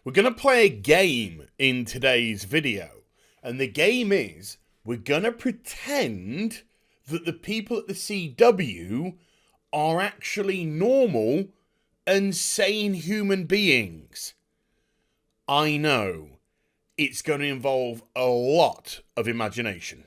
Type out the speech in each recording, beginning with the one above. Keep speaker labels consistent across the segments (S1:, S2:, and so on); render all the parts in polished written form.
S1: We're going to play a game in today's video. And the game is, we're going to pretend that the people at the CW are actually normal and sane human beings. I know, it's going to involve a lot of imagination.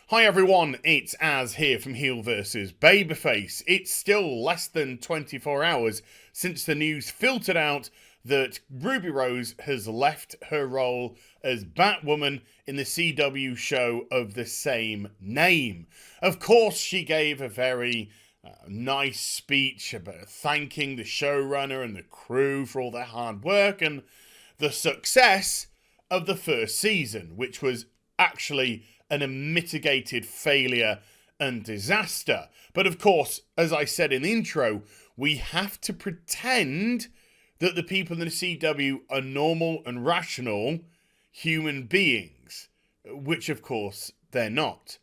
S1: Hi everyone, it's Az here from HeelvsBabyface. It's still less than 24 hours since the news filtered out that Ruby Rose has left her role as Batwoman in the CW show of the same name. Of course, she gave a very nice speech about thanking the showrunner and the crew for all their hard work and the success of the first season, which was actually a mitigated failure and disaster. But of course, as I said in the intro, we have to pretend that the people in the CW are normal and rational human beings, which of course they're not.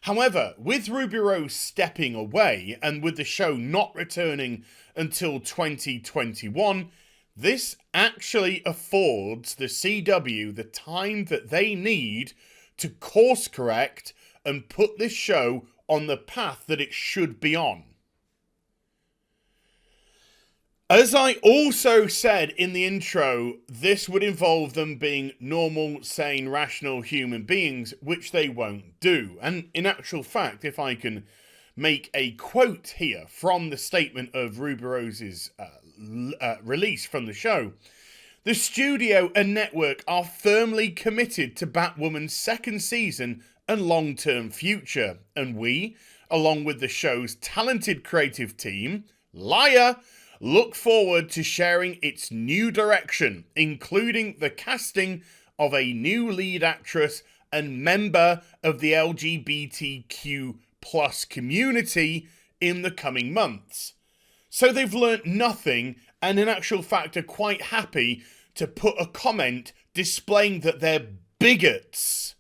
S1: However, with Ruby Rose stepping away and with the show not returning until 2021, this actually affords the CW the time that they need to course correct and put this show on the path that it should be on. As I also said in the intro, this would involve them being normal, sane, rational human beings, which they won't do. And in actual fact, if I can make a quote here from the statement of Ruby Rose's release from the show, the studio and network are firmly committed to Batwoman's second season and long-term future, and we, along with the show's talented creative team, liar, look forward to sharing its new direction, including the casting of a new lead actress and member of the LGBTQ+ community in the coming months. So they've learnt nothing, and in actual fact are quite happy to put a comment displaying that they're bigots.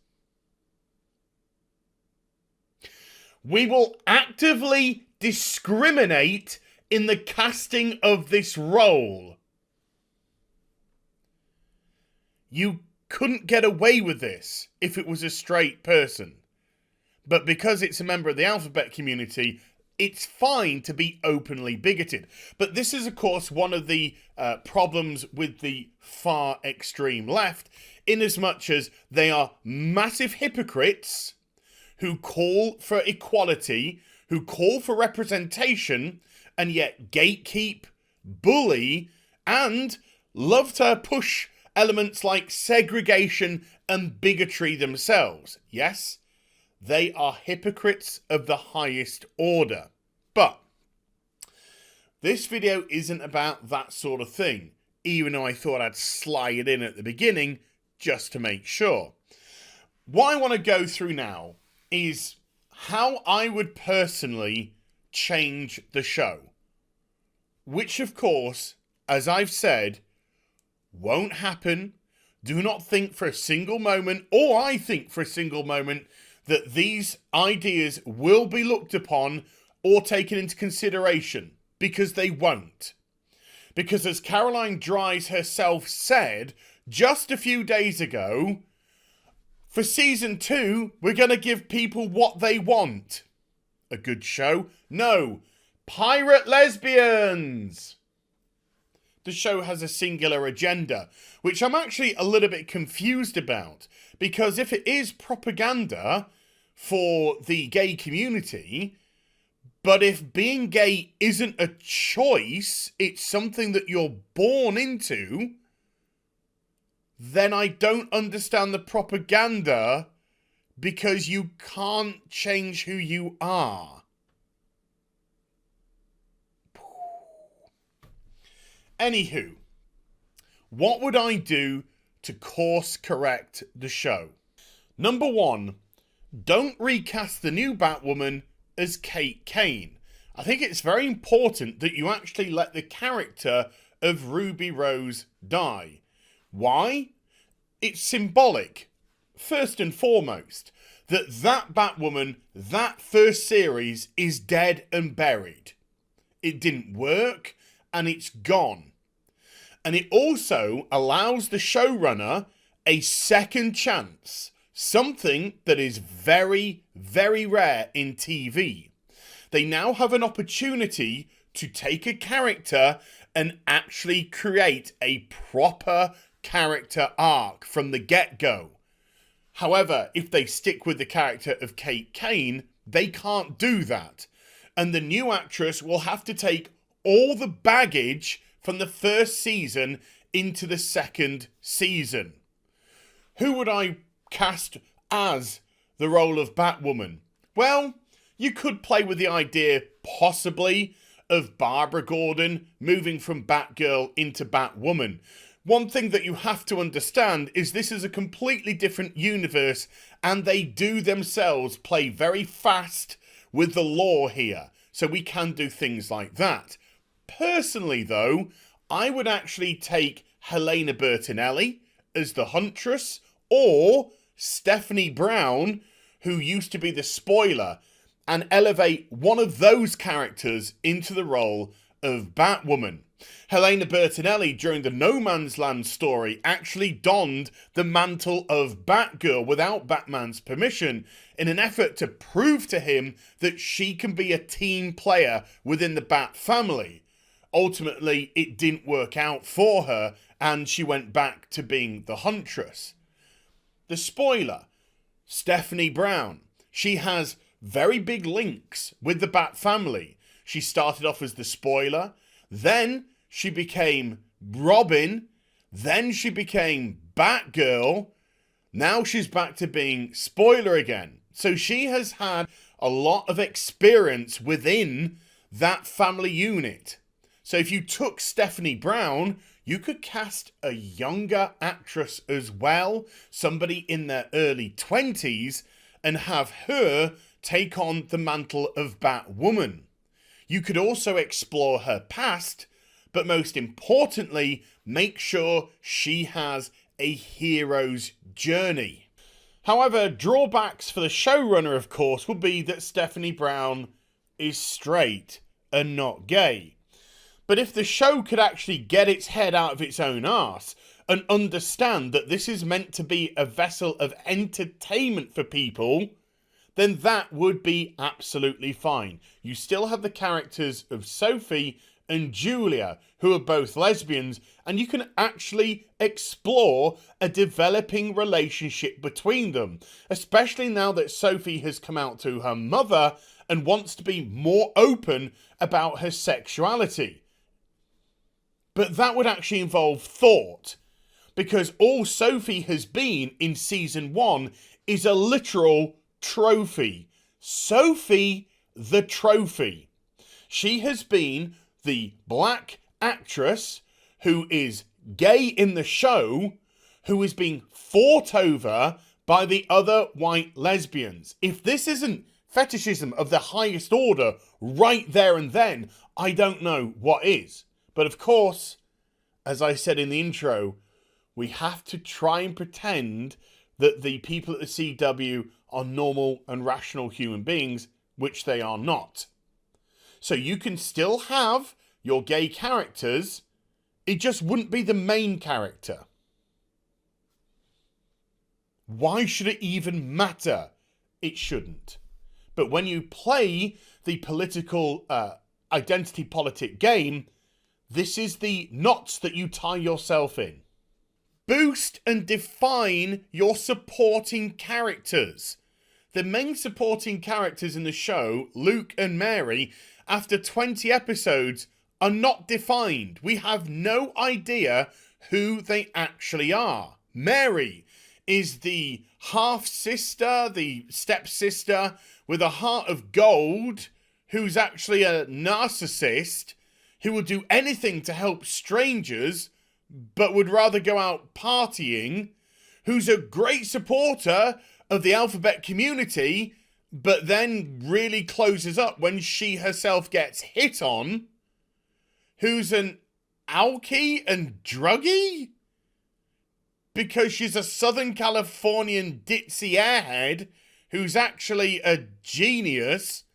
S1: We will actively discriminate in the casting of this role. You couldn't get away with this if it was a straight person. But because it's a member of the alphabet community, it's fine to be openly bigoted. But this is, of course, one of the problems with the far extreme left, in as much as they are massive hypocrites who call for equality, who call for representation, and yet gatekeep, bully, and love to push elements like segregation and bigotry themselves. Yes, they are hypocrites of the highest order. But this video isn't about that sort of thing, even though I thought I'd slide it in at the beginning just to make sure. What I want to go through now is how I would personally change the show. Which, of course, as I've said, won't happen. Do not think for a single moment, or I think for a single moment, that these ideas will be looked upon or taken into consideration, because they won't. Because as Caroline Dries herself said just a few days ago, for season 2, we're going to give people what they want. A good show? No. Pirate lesbians! The show has a singular agenda, which I'm actually a little bit confused about, because if it is propaganda for the gay community, but if being gay isn't a choice, it's something that you're born into, then I don't understand the propaganda, because you can't change who you are. Anywho, what would I do to course correct the show? Number 1, don't recast the new Batwoman as Kate Kane. I think it's very important that you actually let the character of Ruby Rose die. Why? It's symbolic, first and foremost, that Batwoman, that first series, is dead and buried. it didn't work, and it's gone. And it also allows the showrunner a second chance, something that is very, very rare in TV. They now have an opportunity to take a character and actually create a proper character arc from the get-go. However, if they stick with the character of Kate Kane, they can't do that. And the new actress will have to take all the baggage from the first season into the second season. Who would I cast as the role of Batwoman? Well, you could play with the idea, possibly, of Barbara Gordon moving from Batgirl into Batwoman. One thing that you have to understand is this is a completely different universe, and they do themselves play very fast with the lore here. So we can do things like that. Personally, though, I would actually take Helena Bertinelli as the Huntress, or Stephanie Brown, who used to be the Spoiler, and elevate one of those characters into the role of Batwoman. Helena Bertinelli, during the No Man's Land story, actually donned the mantle of Batgirl without Batman's permission in an effort to prove to him that she can be a team player within the Bat family. Ultimately, it didn't work out for her, and she went back to being the Huntress. The Spoiler, Stephanie Brown. She has very big links with the Bat family. She started off as the Spoiler, then she became Robin, then she became Batgirl, now she's back to being Spoiler again. So she has had a lot of experience within that family unit. So if you took Stephanie Brown, you could cast a younger actress as well, somebody in their early 20s, and have her take on the mantle of Batwoman. You could also explore her past, but most importantly, make sure she has a hero's journey. However, drawbacks for the showrunner, of course, would be that Stephanie Brown is straight and not gay. But if the show could actually get its head out of its own arse and understand that this is meant to be a vessel of entertainment for people, then that would be absolutely fine. You still have the characters of Sophie and Julia, who are both lesbians, and you can actually explore a developing relationship between them, especially now that Sophie has come out to her mother and wants to be more open about her sexuality. But that would actually involve thought, because all Sophie has been in season 1 is a literal trophy. Sophie the trophy. She has been the black actress who is gay in the show, who is being fought over by the other white lesbians. If this isn't fetishism of the highest order right there and then, I don't know what is. But of course, as I said in the intro, we have to try and pretend that the people at the CW are normal and rational human beings, which they are not. So you can still have your gay characters, it just wouldn't be the main character. Why should it even matter? It shouldn't. But when you play the political identity politic game, this is the knots that you tie yourself in. Boost and define your supporting characters. The main supporting characters in the show, Luke and Mary, after 20 episodes, are not defined. We have no idea who they actually are. Mary is the half-sister, the stepsister with a heart of gold, who's actually a narcissist, who will do anything to help strangers, but would rather go out partying, who's a great supporter of the alphabet community, but then really closes up when she herself gets hit on, who's an alkie and druggie, because she's a Southern Californian ditzy airhead who's actually a genius,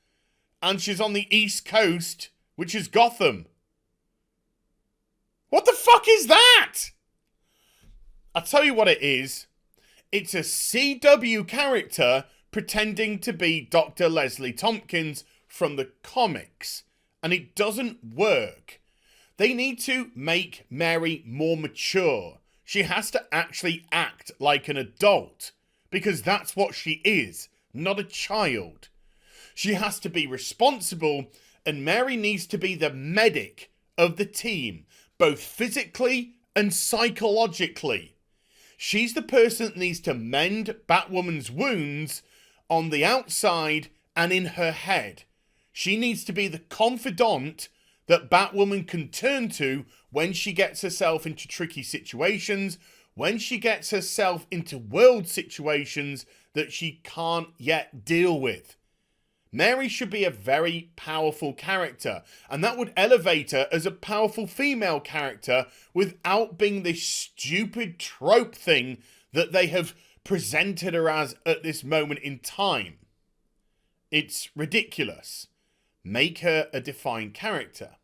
S1: and she's on the East Coast which is Gotham. What the fuck is that? I'll tell you what it is. It's a CW character pretending to be Dr. Leslie Tompkins from the comics. And it doesn't work. They need to make Mary more mature. She has to actually act like an adult. Because that's what she is, not a child. She has to be responsible, and Mary needs to be the medic of the team, both physically and psychologically. She's the person that needs to mend Batwoman's wounds on the outside and in her head. She needs to be the confidant that Batwoman can turn to when she gets herself into tricky situations, when she gets herself into world situations that she can't yet deal with. Mary should be a very powerful character, and that would elevate her as a powerful female character without being this stupid trope thing that they have presented her as at this moment in time. It's ridiculous. Make her a defined character.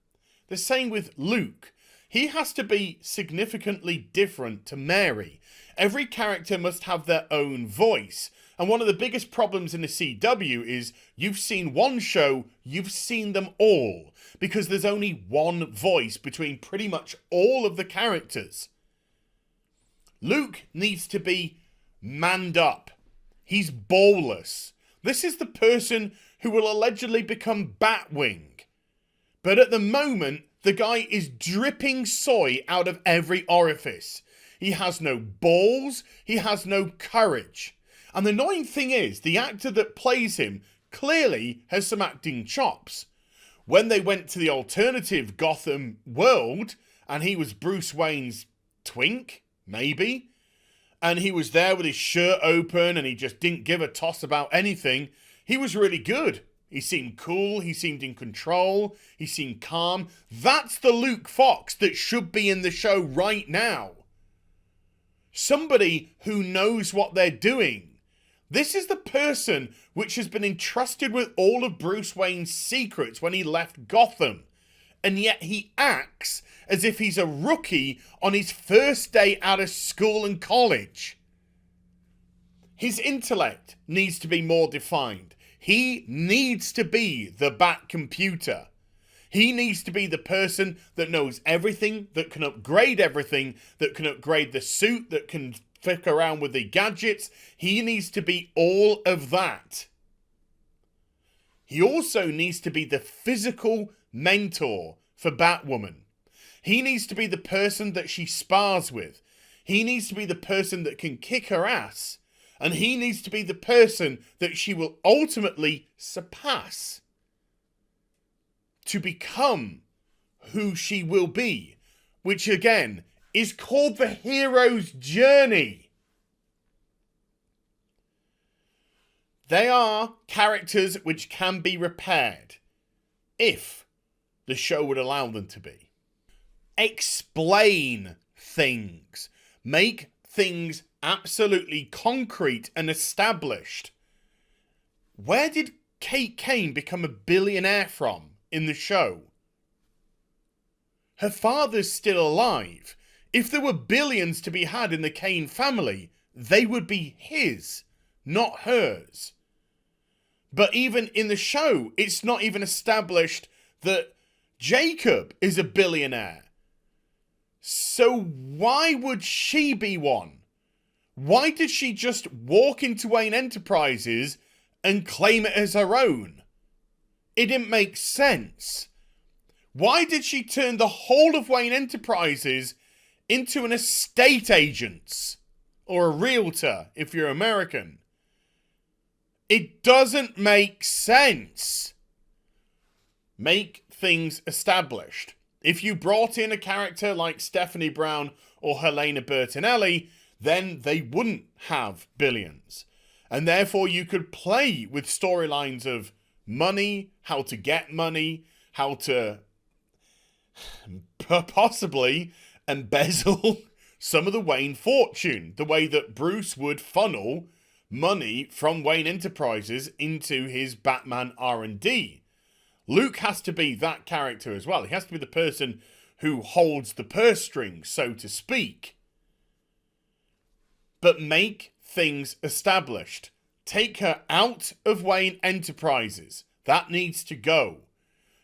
S1: The same with Luke. He has to be significantly different to Mary. Every character must have their own voice. And one of the biggest problems in the CW is you've seen one show, you've seen them all. Because there's only one voice between pretty much all of the characters. Luke needs to be manned up. He's ballless. This is the person who will allegedly become Batwing. But at the moment, the guy is dripping soy out of every orifice. He has no balls. He has no courage. And the annoying thing is, the actor that plays him clearly has some acting chops. When they went to the alternative Gotham world, and he was Bruce Wayne's twink, maybe, and he was there with his shirt open and he just didn't give a toss about anything, he was really good. He seemed cool, he seemed in control, he seemed calm. That's the Luke Fox that should be in the show right now. Somebody who knows what they're doing. This is the person which has been entrusted with all of Bruce Wayne's secrets when he left Gotham. And yet he acts as if he's a rookie on his first day out of school and college. His intellect needs to be more defined. He needs to be the Bat computer. He needs to be the person that knows everything, that can upgrade everything, that can upgrade the suit, that can fick around with the gadgets. He needs to be all of that. He also needs to be the physical mentor for Batwoman. He needs to be the person that she spars with. He needs to be the person that can kick her ass. And he needs to be the person that she will ultimately surpass to become who she will be, which again is called the hero's journey. They are characters which can be repaired if the show would allow them to be. Explain things. Make things absolutely concrete and established. Where did Kate Kane become a billionaire from in the show? Her father's still alive. If there were billions to be had in the Kane family, they would be his, not hers. But even in the show, it's not even established that Jacob is a billionaire. So why would she be one? Why did she just walk into Wayne Enterprises and claim it as her own? It didn't make sense. Why did she turn the whole of Wayne Enterprises into an estate agent's? Or a realtor, if you're American? It doesn't make sense. Make things established. If you brought in a character like Stephanie Brown or Helena Bertinelli, then they wouldn't have billions. And therefore you could play with storylines of money, how to get money, how to possibly embezzle some of the Wayne fortune, the way that Bruce would funnel money from Wayne Enterprises into his Batman R&D. Luke has to be that character as well. He has to be the person who holds the purse strings, so to speak. But make things established. Take her out of Wayne Enterprises. That needs to go.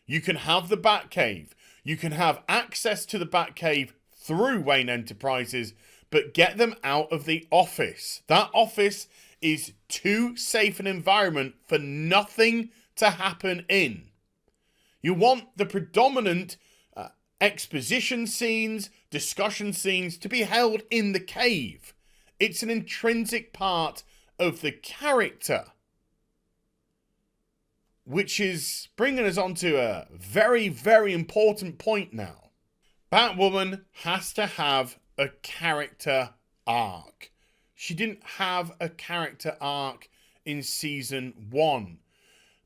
S1: You can have the Batcave. You can have access to the Batcave through Wayne Enterprises, but get them out of the office. That office is too safe an environment for nothing to happen in. You want the predominant exposition scenes, discussion scenes to be held in the cave. It's an intrinsic part of the character. Which is bringing us on to a very, very important point now. Batwoman has to have a character arc. She didn't have a character arc in season 1.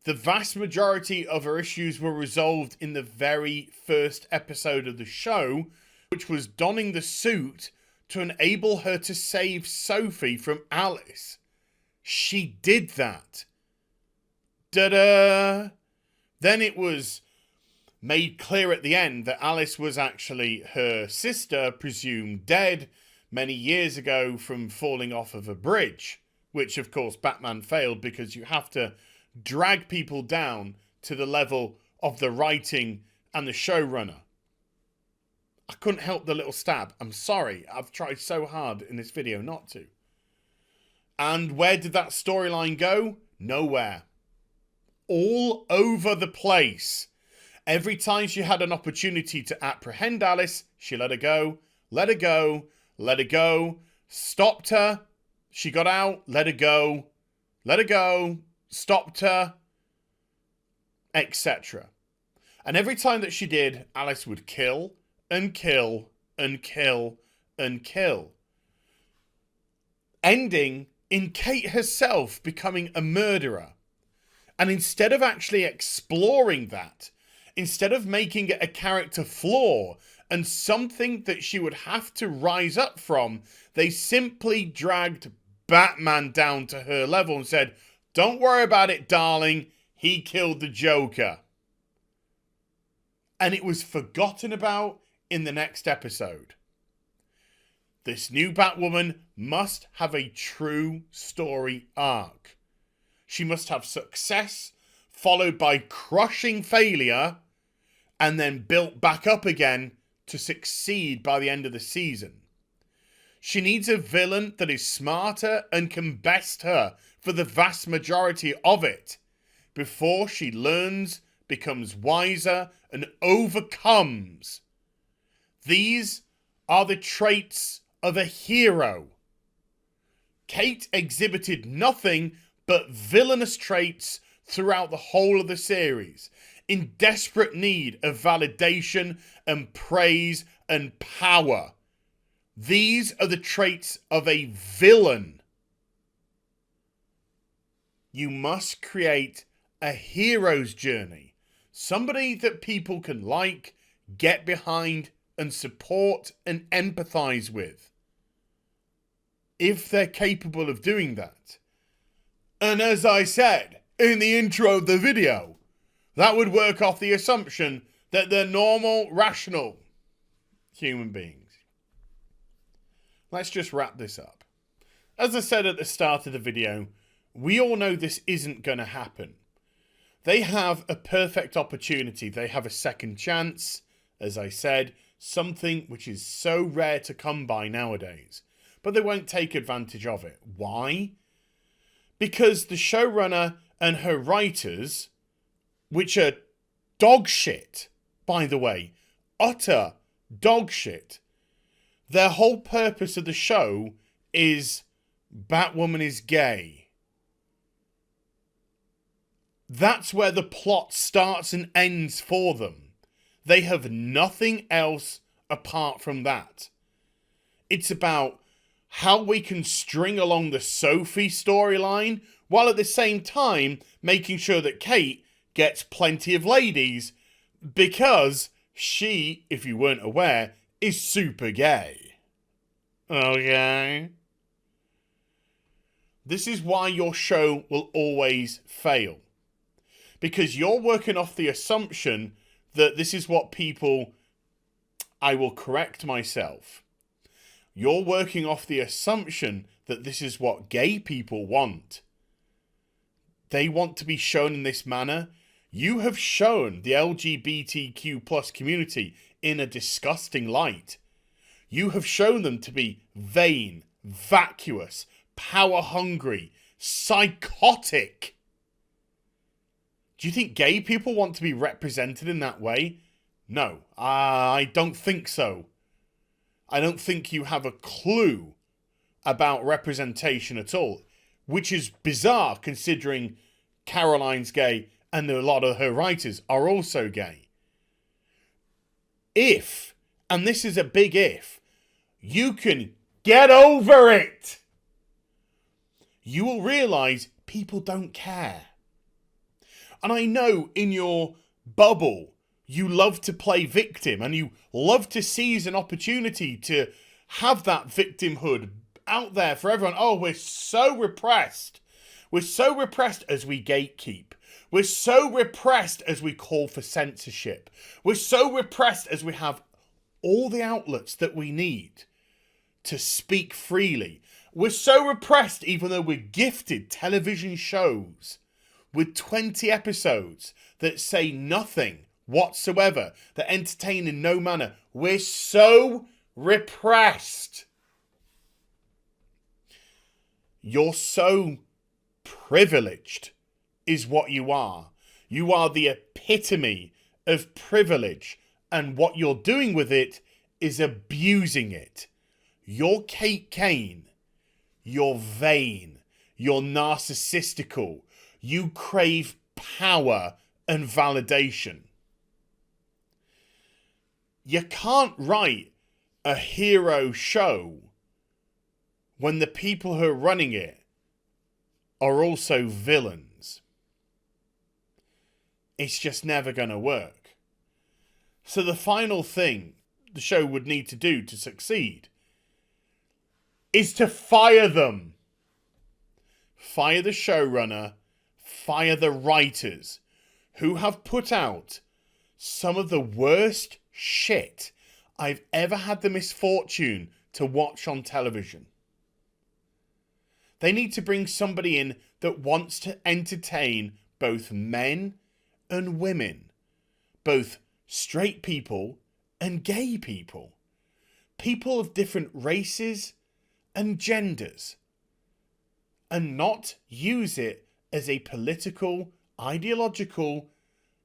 S1: The vast majority of her issues were resolved in the very first episode of the show, which was donning the suit to enable her to save Sophie from Alice. She did that. Da-da! Then it was made clear at the end that Alice was actually her sister, presumed dead many years ago from falling off of a bridge, which of course Batman failed because you have to drag people down to the level of the writing and the showrunner. I couldn't help the little stab. I'm sorry. I've tried so hard in this video not to. And where did that storyline go? Nowhere. All over the place. Every time she had an opportunity to apprehend Alice, she let her go, let her go, let her go, stopped her, she got out, let her go, stopped her, etc. And every time that she did, Alice would kill and kill and kill and kill. Ending in Kate herself becoming a murderer. And instead of actually exploring that, instead of making it a character flaw and something that she would have to rise up from, they simply dragged Batman down to her level and said, "Don't worry about it, darling. He killed the Joker." And it was forgotten about in the next episode. This new Batwoman must have a true story arc. She must have success, followed by crushing failure, and then built back up again to succeed by the end of the season. She needs a villain that is smarter and can best her for the vast majority of it before she learns, becomes wiser, and overcomes. These are the traits of a hero. Kate exhibited nothing but villainous traits throughout the whole of the series, in desperate need of validation and praise and power. These are the traits of a villain. You must create a hero's journey. Somebody that people can like, get behind, and support and empathize with. If they're capable of doing that. And as I said in the intro of the video, that would work off the assumption that they're normal, rational human beings. Let's just wrap this up. As I said at the start of the video, we all know this isn't going to happen. They have a perfect opportunity. They have a second chance, as I said, something which is so rare to come by nowadays. But they won't take advantage of it. Why? Because the showrunner and her writers, which are dog shit, by the way, utter dog shit, their whole purpose of the show is Batwoman is gay. That's where the plot starts and ends for them. They have nothing else apart from that. It's about how we can string along the Sophie storyline while at the same time making sure that Kate gets plenty of ladies because she, if you weren't aware, is super gay. Okay? This is why your show will always fail. Because you're working off the assumption that this is what people... I will correct myself. You're working off the assumption that this is what gay people want. They want to be shown in this manner. You have shown the LGBTQ plus community in a disgusting light. You have shown them to be vain, vacuous, power-hungry, psychotic. Do you think gay people want to be represented in that way? No, I don't think so. I don't think you have a clue about representation at all, which is bizarre considering Caroline's gay and a lot of her writers are also gay. If, and this is a big if, you can get over it, you will realise people don't care. And I know in your bubble, you love to play victim and you love to seize an opportunity to have that victimhood out there for everyone. Oh, we're so repressed. We're so repressed as we gatekeep. We're so repressed as we call for censorship. We're so repressed as we have all the outlets that we need to speak freely. We're so repressed even though we're gifted television shows with 20 episodes that say nothing whatsoever, that entertain in no manner. We're so repressed. You're so privileged is what you are. You are the epitome of privilege, and what you're doing with it is abusing it. You're Kate Kane. You're vain. You're narcissistical. You crave power and validation. You can't write a hero show when the people who are running it are also villains. It's just never going to work. So the final thing the show would need to do to succeed is to fire them. Fire the showrunner, fire the writers who have put out some of the worst shit I've ever had the misfortune to watch on television. They need to bring somebody in that wants to entertain both men and women, both straight people and gay people, people of different races and genders, and not use it as a political, ideological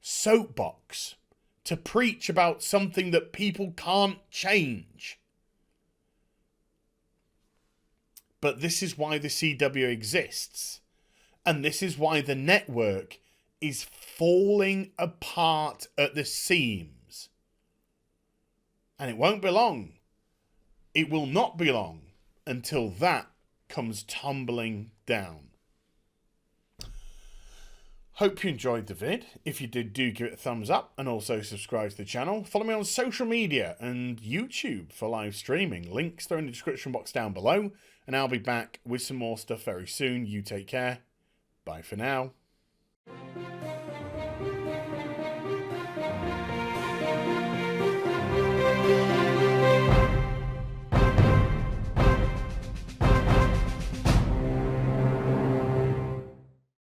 S1: soapbox to preach about something that people can't change. But this is why the CW exists. And this is why the network is falling apart at the seams. And it won't be long. It will not be long until that comes tumbling down. Hope you enjoyed the vid. If you did, do give it a thumbs up and also subscribe to the channel. Follow me on social media and YouTube for live streaming. Links are in the description box down below. And I'll be back with some more stuff very soon. You take care. Bye for now.